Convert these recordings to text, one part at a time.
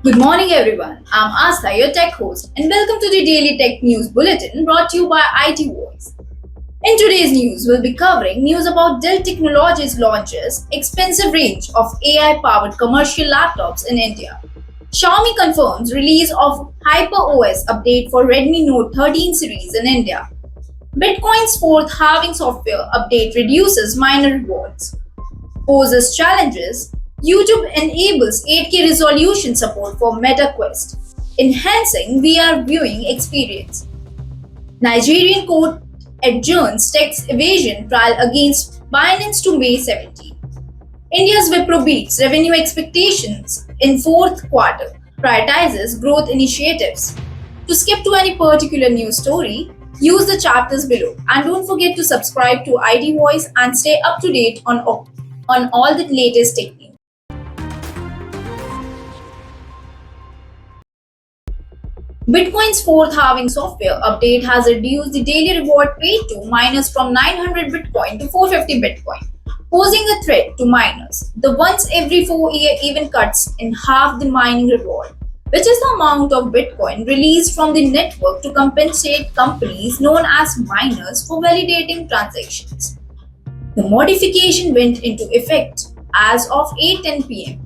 Good morning, everyone. I'm Asta, your tech host, and welcome to the Daily Tech News Bulletin brought to you by IT Voice. In today's news, we'll be covering news about Dell Technologies launches expensive range of AI-powered commercial laptops in India. Xiaomi confirms release of HyperOS update for Redmi Note 13 series in India. Bitcoin's fourth halving software update reduces miner rewards. Poses challenges, YouTube enables 8K resolution support for MetaQuest, enhancing VR viewing experience. Nigerian court adjourns tax evasion trial against Binance to May 17. India's Wipro beats revenue expectations in fourth quarter, prioritizes growth initiatives. To skip to any particular news story, use the chapters below and don't forget to subscribe to ID Voice and stay up to date on all the latest tech news. Bitcoin's fourth halving software update has reduced the daily reward paid to miners from 900 Bitcoin to 450 Bitcoin, posing a threat to miners. The once every 4 year event cuts in half the mining reward, which is the amount of Bitcoin released from the network to compensate companies known as miners for validating transactions. The modification went into effect as of 8:10 p.m.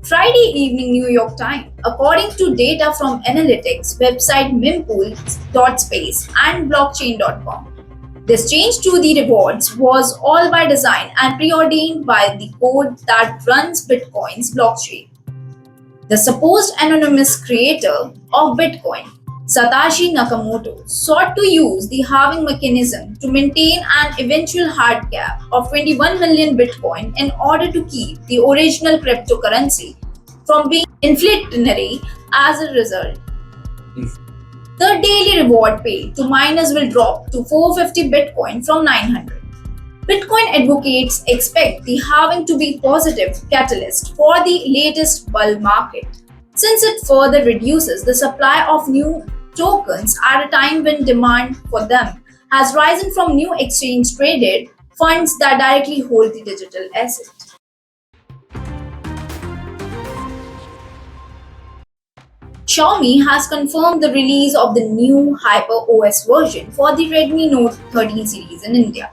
Friday evening New York time, according to data from analytics website mempool.space and blockchain.com. This change to the rewards was all by design and preordained by the code that runs Bitcoin's blockchain. The supposed anonymous creator of Bitcoin, Satoshi Nakamoto, sought to use the halving mechanism to maintain an eventual hard cap of 21 million Bitcoin in order to keep the original cryptocurrency from being inflationary as a result. The daily reward paid to miners will drop to 450 Bitcoin from 900. Bitcoin advocates expect the halving to be positive catalyst for the latest bull market, since it further reduces the supply of new tokens at a time when demand for them has risen from new exchange traded funds that directly hold the digital asset. Xiaomi has confirmed the release of the new HyperOS version for the Redmi Note 13 series in India.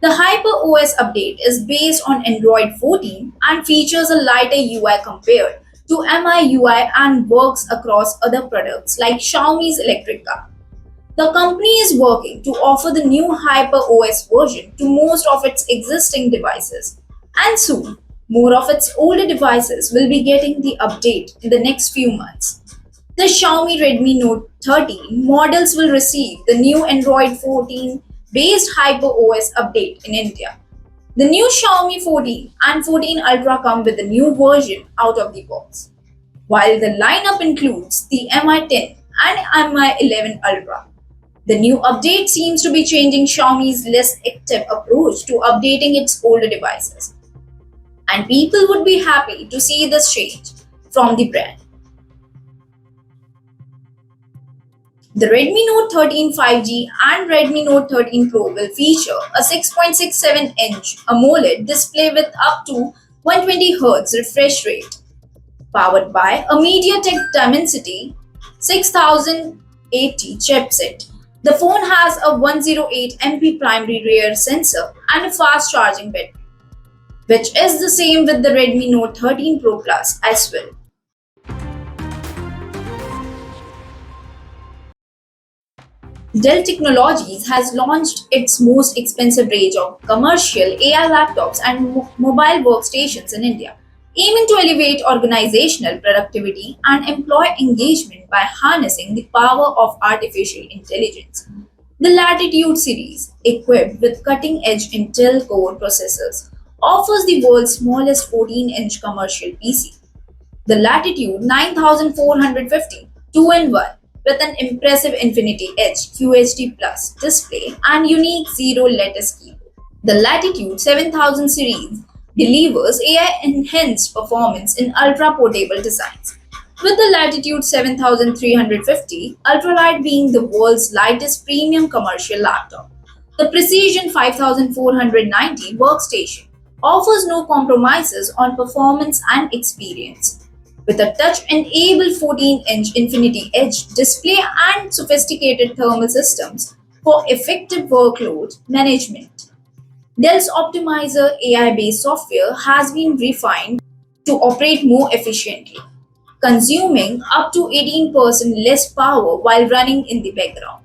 The HyperOS update is based on Android 14 and features a lighter UI compared to MIUI and works across other products like Xiaomi's electric car. The company is working to offer the new HyperOS version to most of its existing devices, and soon more of its older devices will be getting the update in the next few months. The Xiaomi Redmi Note 13 models will receive the new Android 14 based HyperOS update in India. The new Xiaomi 14 and 14 Ultra come with the new version out of the box, while the lineup includes the Mi 10 and Mi 11 Ultra. The new update seems to be changing Xiaomi's less active approach to updating its older devices, and people would be happy to see this change from the brand. The Redmi Note 13 5G and Redmi Note 13 Pro will feature a 6.67-inch AMOLED display with up to 120Hz refresh rate, powered by a MediaTek Dimensity 6080 chipset. The phone has a 108 MP primary rear sensor and a fast charging battery, which is the same with the Redmi Note 13 Pro Plus as well. Dell Technologies has launched its most expensive range of commercial AI laptops and mobile workstations in India, aiming to elevate organizational productivity and employee engagement by harnessing the power of artificial intelligence. The Latitude series, equipped with cutting edge Intel Core processors, offers the world's smallest 14-inch commercial PC. The Latitude 9450 2-in-1 with an impressive Infinity Edge QHD Plus display and unique zero lattice keyboard. The Latitude 7000 series delivers AI enhanced performance in ultra portable designs, with the Latitude 7350 ultralight being the world's lightest premium commercial laptop. The Precision 5490 workstation offers no compromises on performance and experience. With a touch-enabled 14-inch Infinity Edge display and sophisticated thermal systems for effective workload management. Dell's Optimizer AI-based software has been refined to operate more efficiently, consuming up to 18% less power while running in the background.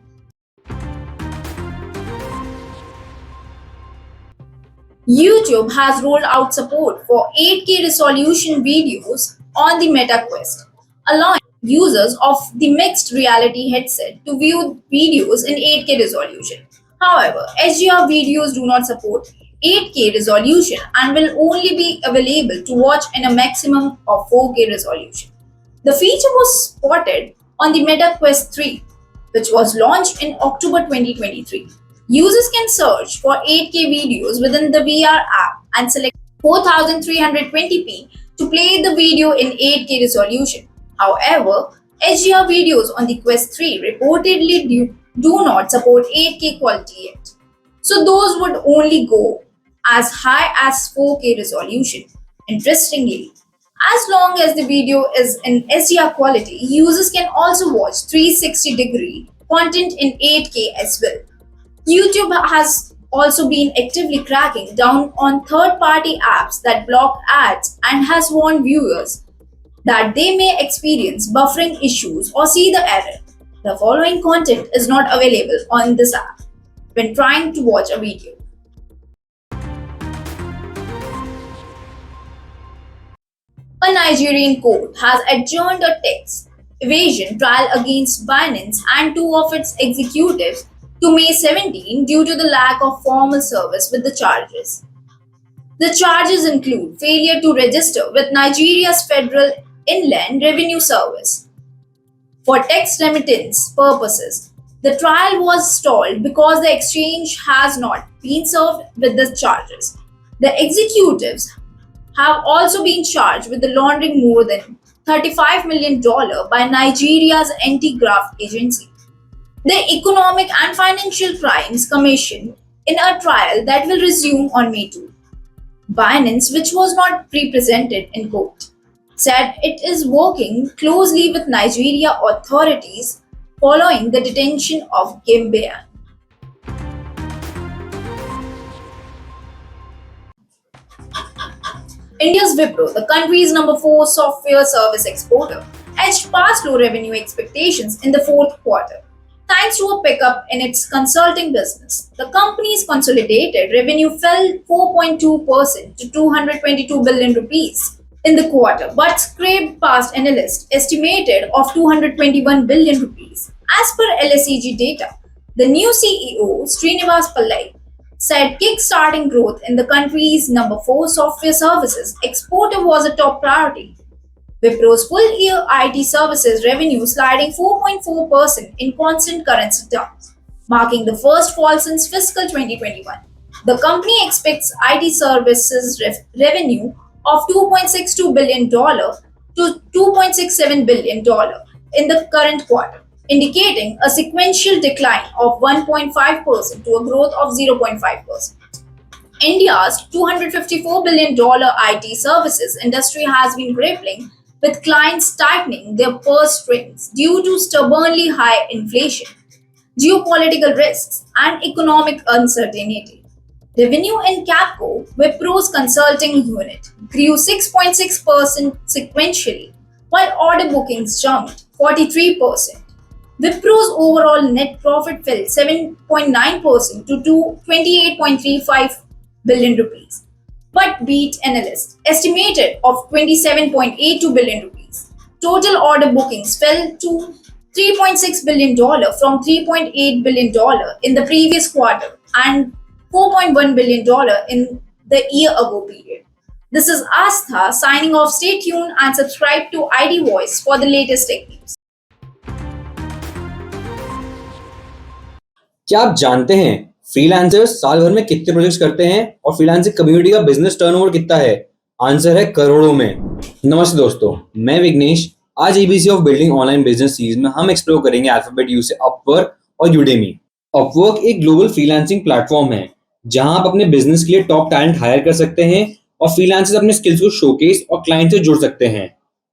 YouTube has rolled out support for 8K resolution videos on the Meta Quest, allowing users of the mixed reality headset to view videos in 8K resolution. However, HDR videos do not support 8K resolution and will only be available to watch in a maximum of 4K resolution. The feature was spotted on the Meta Quest 3, which was launched in October 2023. Users can search for 8K videos within the VR app and select 4320p to play the video in 8K resolution. However, HDR videos on the Quest 3 reportedly do not support 8K quality yet. So those would only go as high as 4K resolution. Interestingly, as long as the video is in SDR quality, users can also watch 360-degree content in 8K as well. YouTube has also been actively cracking down on third party apps that block ads and has warned viewers that they may experience buffering issues or see the error. The following content is not available on this app when trying to watch a video. A Nigerian court has adjourned a tax evasion trial against Binance and two of its executives to May 17 due to the lack of formal service with the charges. The charges include failure to register with Nigeria's Federal Inland Revenue Service for tax remittance purposes. The trial was stalled because the exchange has not been served with the charges. The executives have also been charged with the laundering more than $35 million by Nigeria's anti-graft agency, the Economic and Financial Crimes Commission, in a trial that will resume on May 2. Binance, which was not represented in court, said it is working closely with Nigeria authorities following the detention of Gambian. India's Wipro, the country's number 4 software service exporter, edged past low revenue expectations in the fourth quarter, thanks to a pickup in its consulting business. The company's consolidated revenue fell 4.2% to 222 billion rupees in the quarter, but scraped past analyst estimated of 221 billion rupees. As per LSEG data, the new CEO, Srinivas Pillai, said kick-starting growth in the country's number 4 software services exporter was a top priority. Wipro's full-year IT services revenue sliding 4.4% in constant currency terms, marking the first fall since fiscal 2021. The company expects IT services revenue of $2.62 billion to $2.67 billion in the current quarter, indicating a sequential decline of 1.5% to a growth of 0.5%. India's $254 billion IT services industry has been grappling with clients tightening their purse strings due to stubbornly high inflation, geopolitical risks, and economic uncertainty. Revenue in Capco, Wipro's consulting unit, grew 6.6% sequentially, while order bookings jumped 43%. Wipro's overall net profit fell 7.9% to 28.35 billion rupees, but beat analysts estimated of 27.82 billion rupees. Total order bookings fell to $3.6 billion from $3.8 billion in the previous quarter and $4.1 billion in the year ago period. This is Astha signing off. Stay tuned and subscribe to ID Voice for the latest tech news. क्या आप जानते हैं freelancers साल भर में कितने projects करते हैं और फ्रीलांसिंग कम्युनिटी का बिजनेस टर्नओवर कितना है? आंसर है करोड़ों में। नमस्ते दोस्तों, मैं विघ्नेश। आज ABC of building online business series में हम एक्सप्लोर करेंगे अल्फाबेट यू से अपवर्क और यूडेमी। अपवर्क एक ग्लोबल फ्रीलांसिंग प्लेटफॉर्म है जहां आप अपने बिजनेस के लिए टॉप टैलेंट हायर कर सकते हैं और फ्रीलांसर्स अपने स्किल्स को शोकेस और क्लाइंट से जुड़ सकते हैं।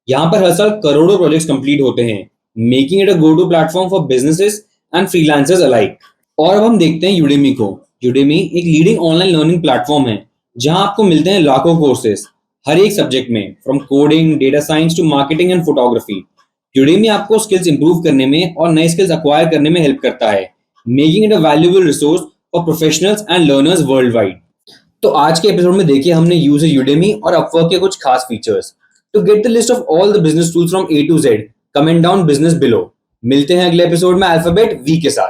यहाँ पर हर साल करोड़ों प्रोजेक्ट्स कंप्लीट होते हैं, making it a go to platform for businesses and freelancers alike. और अब हम देखते हैं यूडेमी को। यूडेमी एक लीडिंग ऑनलाइन लर्निंग प्लेटफॉर्म है जहां आपको मिलते हैं लाखों कोर्सेज हर एक सब्जेक्ट में, from coding, data science to marketing and photography. Udemy आपको स्किल्स इंप्रूव करने में और नए स्किल्स अक्वायर करने में हेल्प करता है, making it a valuable resource for professionals and learners world wide. तो आज के एपिसोड में देखिए हमने यूज यूडेमी और अपवर्क के कुछ खास features. To get the list of all the business tools from A to Z, comment down business below. मिलते हैं अगले एपिसोड में अल्फाबेट V के साथ।